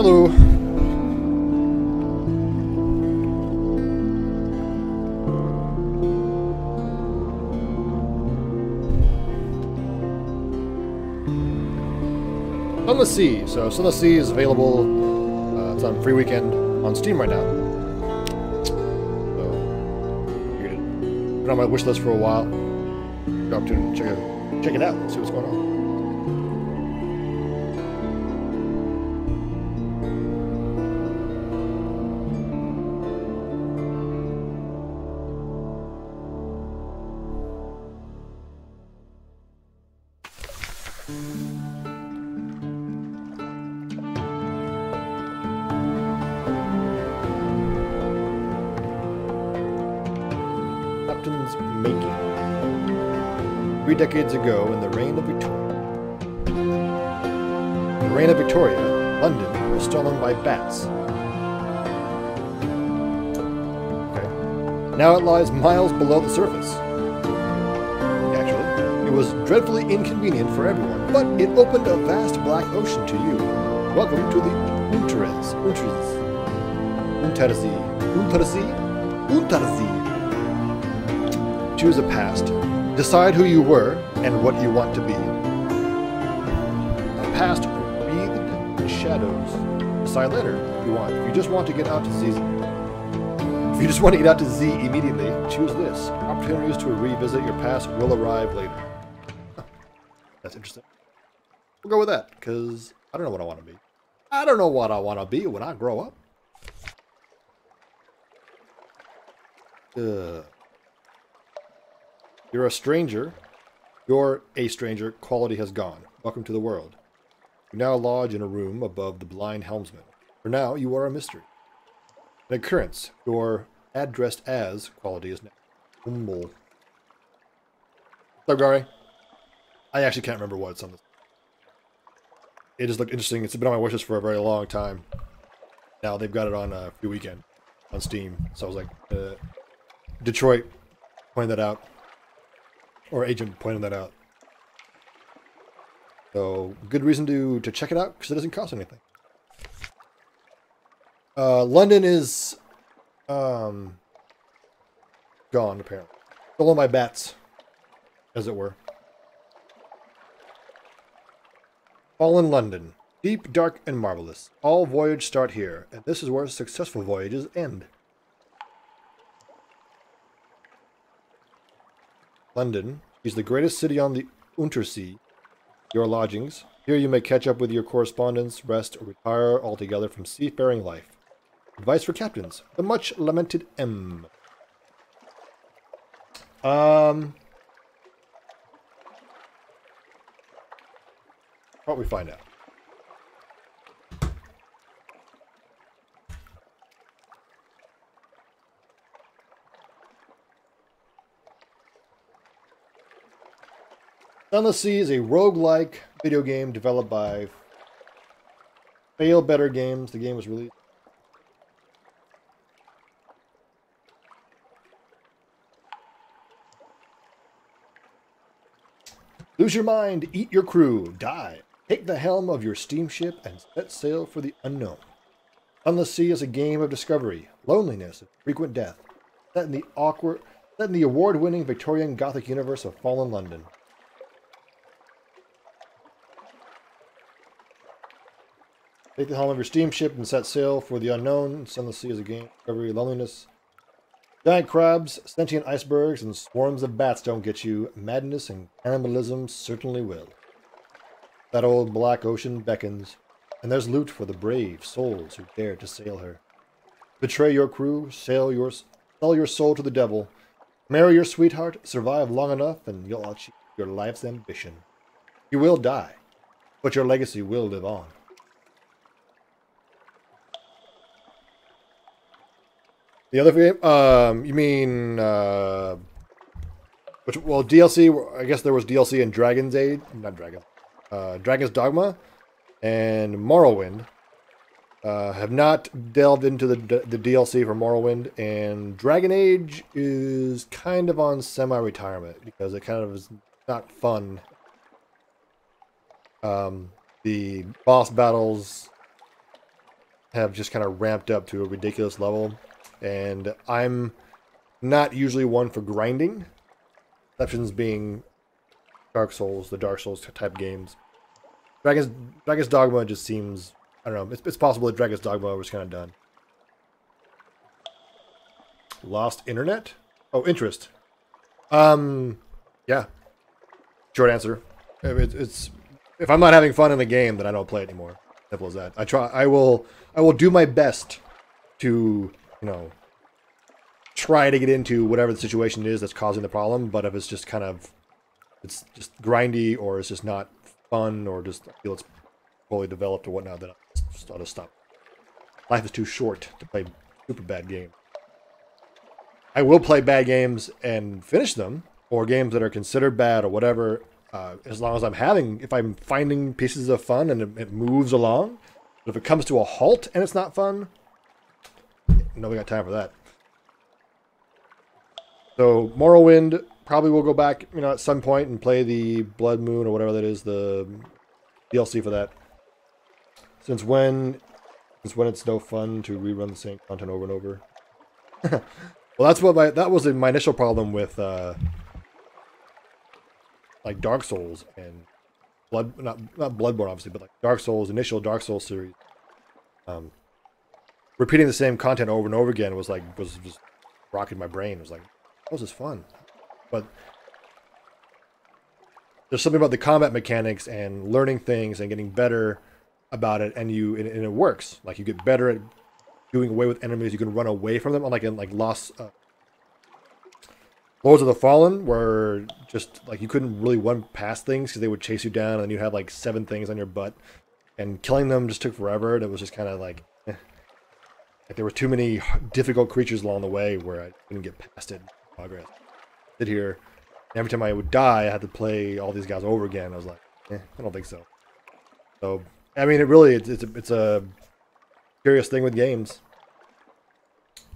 Hello. Sunless Sea. So Sunless Sea is available. It's on free weekend on Steam right now. So you can put it on my wish list for a while. Go up to and check it out. See what's going on. Captain's Making. 3 decades ago, in the reign of Victoria, London was stolen by bats. Okay. Now it lies miles below the surface. Actually, it was dreadfully inconvenient for everyone, but it opened a vast black ocean to you. Welcome to the Untersee. Choose a past. Decide who you were and what you want to be. A past breathed in shadows. Decide later if you want. If you just want to get out to Z immediately, choose this. Opportunities to revisit your past will arrive later. Huh. That's interesting. We'll go with that, because I don't know what I want to be. I don't know what I want to be when I grow up. You're a stranger. You're a stranger. Quality has gone. Welcome to the world. You now lodge in a room above the blind helmsman. For now, you are a mystery. An occurrence. You're addressed as quality is now. What's up, Gary? I actually can't remember what it's on this. It just looked interesting. It's been on my wishlist for a very long time. Now they've got it on free weekend on Steam. So I was like, Detroit pointed that out. Or agent pointed that out. So, good reason to check it out, because it doesn't cost anything. London is gone, apparently. Stolen by bats, as it were. Fallen London. Deep, dark, and marvelous. All voyages start here, and this is where successful voyages end. London is the greatest city on the Untersee. Your lodgings. Here you may catch up with your correspondence, rest, or retire altogether from seafaring life. Advice for captains. The much lamented M. What we find out. Sunless Sea is a roguelike video game developed by Fail Better Games. The game was released. Lose your mind, eat your crew, die. Take the helm of your steamship and set sail for the unknown. Sunless Sea is a game of discovery, loneliness, and frequent death, set in the award-winning Victorian Gothic universe of Fallen London. Take the helm of your steamship and set sail for the unknown. Sunless Sea is a game of discovery, loneliness. Giant crabs, sentient icebergs, and swarms of bats don't get you. Madness and cannibalism certainly will. That old black ocean beckons, and there's loot for the brave souls who dare to sail her. Betray your crew, sell your soul to the devil, marry your sweetheart, survive long enough, and you'll achieve your life's ambition. You will die, but your legacy will live on. The other game, you mean, DLC, I guess there was DLC in Dragon's Age, Dragon's Dogma, and Morrowind. Have not delved into the DLC for Morrowind, and Dragon Age is kind of on semi-retirement, because it kind of is not fun. The boss battles have just kind of ramped up to a ridiculous level, and I'm not usually one for grinding. Exceptions being Dark Souls, the Dark Souls type games. Dragon's Dogma just seems, I don't know, it's possible that Dragon's Dogma was kind of done. Lost internet? Oh, interest. Yeah. Short answer. It's if I'm not having fun in the game, then I don't play it anymore. Simple as that. I will do my best to, you know, try to get into whatever the situation is that's causing the problem, but if it's just kind of, it's just grindy, or it's just not fun, or just I feel it's fully developed or whatnot, then I'll just stop. Life is too short to play super bad games. I will play bad games and finish them, or games that are considered bad or whatever, as long as if I'm finding pieces of fun and it moves along. But if it comes to a halt and it's not fun, nobody got time for that. So Morrowind, probably will go back, you know, at some point and play the Blood Moon or whatever that is, the DLC for that. Since when it's no fun to rerun the same content over and over. Well, that was my initial problem with like Dark Souls and not Bloodborne obviously, but like Dark Souls, initial Dark Souls series. Repeating the same content over and over again was just rocking my brain. It was like, how was this fun? But there's something about the combat mechanics and learning things and getting better about it, and it works. Like, you get better at doing away with enemies. You can run away from them, unlike in like Lords of the Fallen, where just like you couldn't really run past things because they would chase you down, and you had like 7 things on your butt, and killing them just took forever. And it was just kind of like there were too many difficult creatures along the way where I couldn't get past it in progress. Sit here, every time I would die, I had to play all these guys over again. I was like, I don't think so. So I mean, it's a curious thing with games.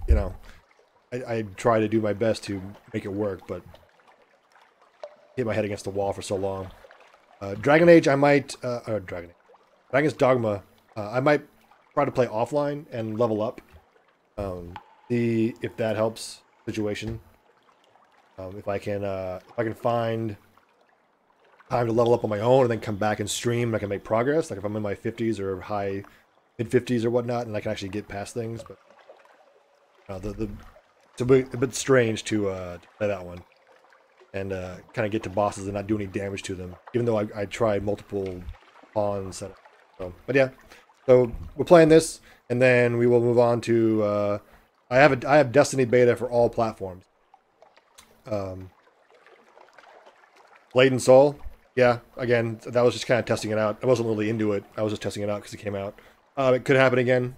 You know, I try to do my best to make it work, but hit my head against the wall for so long. Dragon Age, I might, Dragon's Dogma, I might try to play offline and level up. See if that helps the situation. If I can find time to level up on my own and then come back and stream, I can make progress. Like if I'm in my 50s or high mid 50s or whatnot, and I can actually get past things. But it's a bit strange to play that one and kind of get to bosses and not do any damage to them, even though I tried multiple pawns. So, but yeah, so we're playing this, and then we will move on to. I have Destiny beta for all platforms. Blade and Soul, yeah. Again, that was just kind of testing it out. I wasn't really into it. I was just testing it out because it came out. It could happen again.